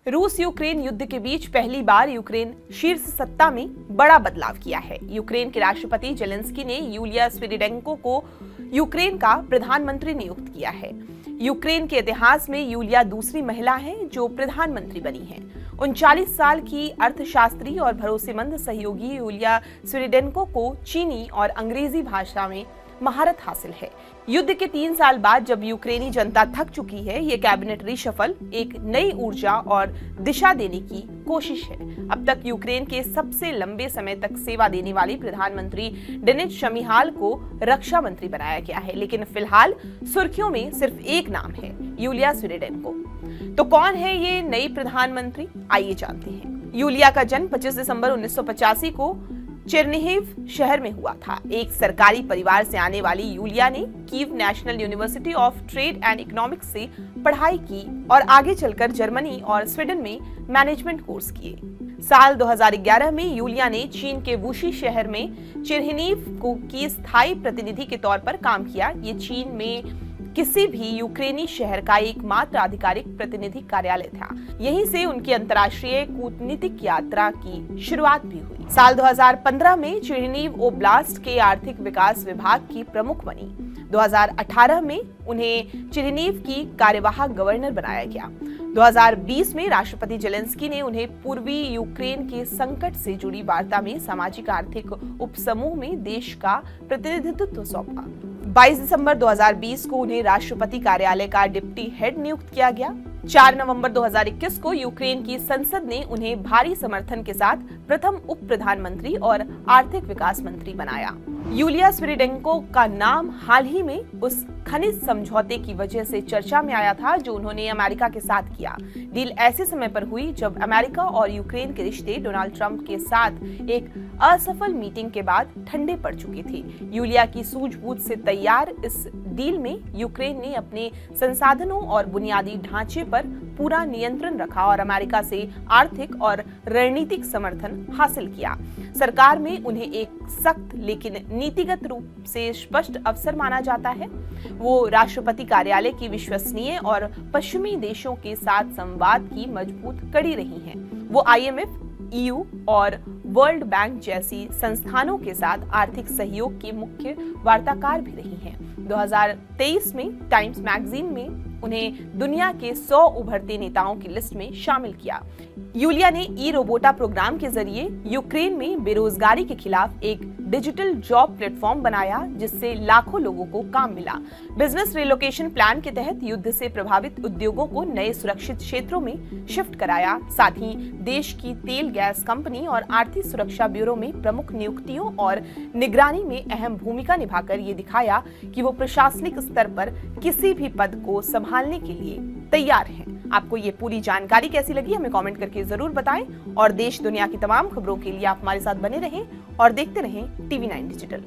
रूस यूक्रेन युद्ध के बीच पहली बार यूक्रेन शीर्ष सत्ता में बड़ा बदलाव किया है। यूक्रेन के राष्ट्रपति जेलेंस्की ने यूलिया स्विरिडेंको को यूक्रेन का प्रधानमंत्री नियुक्त किया है। यूक्रेन के इतिहास में यूलिया दूसरी महिला हैं जो प्रधानमंत्री बनी हैं। 39 साल की अर्थशास्त्री और भरोसेमंद सहयोगी यूलिया स्विरिडेंको को चीनी और अंग्रेजी भाषा में महारत हासिल है। युद्ध के 3 साल बाद जब यूक्रेनी जनता थक चुकी है, ये कैबिनेट रिशफल एक नई ऊर्जा और दिशा देने की कोशिश है। अब तक यूक्रेन के सबसे लंबे समय तक सेवा देने वाली प्रधानमंत्री डेनिस शमिहाल को रक्षा मंत्री बनाया गया है, लेकिन फिलहाल सुर्खियों में सिर्फ एक नाम है, यूलिया स्विरिडेंको। तो कौन है ये नई प्रधानमंत्री, आइए जानते हैं। यूलिया का जन्म 25 दिसंबर 1985 को चेरनिहिव शहर में हुआ था। एक सरकारी परिवार से आने वाली यूलिया ने Kyiv national university of trade and economics से पढ़ाई की और आगे चलकर जर्मनी और स्वीडन में मैनेजमेंट कोर्स किए। साल 2011 में यूलिया ने चीन के वुशी शहर में चेरनिहिव की स्थायी प्रतिनिधि के तौर पर काम किया। ये चीन में किसी भी यूक्रेनी शहर का एकमात्र आधिकारिक प्रतिनिधि कार्यालय था। यहीं से उनकी अंतर्राष्ट्रीय कूटनीतिक यात्रा की शुरुआत भी हुई। साल 2015 में चेरनिहिव ओब्लास्ट के आर्थिक विकास विभाग की प्रमुख बनी। 2018 में उन्हें चेरनिहिव की कार्यवाहक गवर्नर बनाया गया। 2020 में राष्ट्रपति जेलेंस्की ने उन्हें पूर्वी यूक्रेन के संकट से जुड़ी वार्ता में सामाजिक आर्थिक उपसमूह में देश का प्रतिनिधित्व सौंपा। 22 दिसंबर 2020 को उन्हें राष्ट्रपति कार्यालय का डिप्टी हेड नियुक्त किया गया। 4 नवंबर 2021 को यूक्रेन की संसद ने उन्हें भारी समर्थन के साथ प्रथम उप प्रधानमंत्री और आर्थिक विकास मंत्री बनाया। यूलिया स्विरिडेंको का नाम हाल ही में उस खनिज समझौते की वजह से चर्चा में आया था जो उन्होंने अमेरिका के साथ किया। डील ऐसे समय पर हुई जब अमेरिका और यूक्रेन के रिश्ते डोनाल्ड ट्रंप के साथ एक असफल मीटिंग के बाद ठंडे पड़ चुके थे। यूलिया की सूझबूझ से तैयार इस डील में यूक्रेन ने अपने संसाधनों और बुनियादी ढांचे पर पूरा नियंत्रण रखा और अमेरिका से आर्थिक और रणनीतिक समर्थन हासिल किया। सरकार में उन्हें एक सख्त लेकिन नीतिगत रूप से स्पष्ट अफसर माना जाता है। वो राष्ट्रपति कार्यालय की विश्वसनीय और पश्चिमी देशों के साथ संवाद की मजबूत कड़ी रही हैं। वो IMF, EU और वर्ल्ड बैंक जैसी संस्थानों के साथ आर्थिक सहयोग की मुख्य वार्ताकार भी रही हैं। 2023 में टाइम्स मैगजीन में उन्हें दुनिया के 100 उभरते नेताओं की लिस्ट में शामिल किया। यूलिया ने ई-रोबोटा प्रोग्राम के जरिए यूक्रेन में बेरोजगारी के खिलाफ एक डिजिटल जॉब प्लेटफॉर्म बनाया जिससे लाखों लोगों को काम मिला। बिजनेस रिलोकेशन प्लान के तहत युद्ध से प्रभावित उद्योगों को नए सुरक्षित क्षेत्रों में शिफ्ट कराया। साथ ही देश की तेल गैस कंपनी और आर्थिक सुरक्षा ब्यूरो में प्रमुख नियुक्तियों और निगरानी में अहम भूमिका निभाकर ये दिखाया कि वो प्रशासनिक स्तर पर किसी भी पद को संभालने के लिए तैयार हैं। आपको ये पूरी जानकारी कैसी लगी हमें कमेंट करके जरूर बताएं और देश दुनिया की तमाम खबरों के लिए आप हमारे साथ बने रहें और देखते रहें TV9 डिजिटल।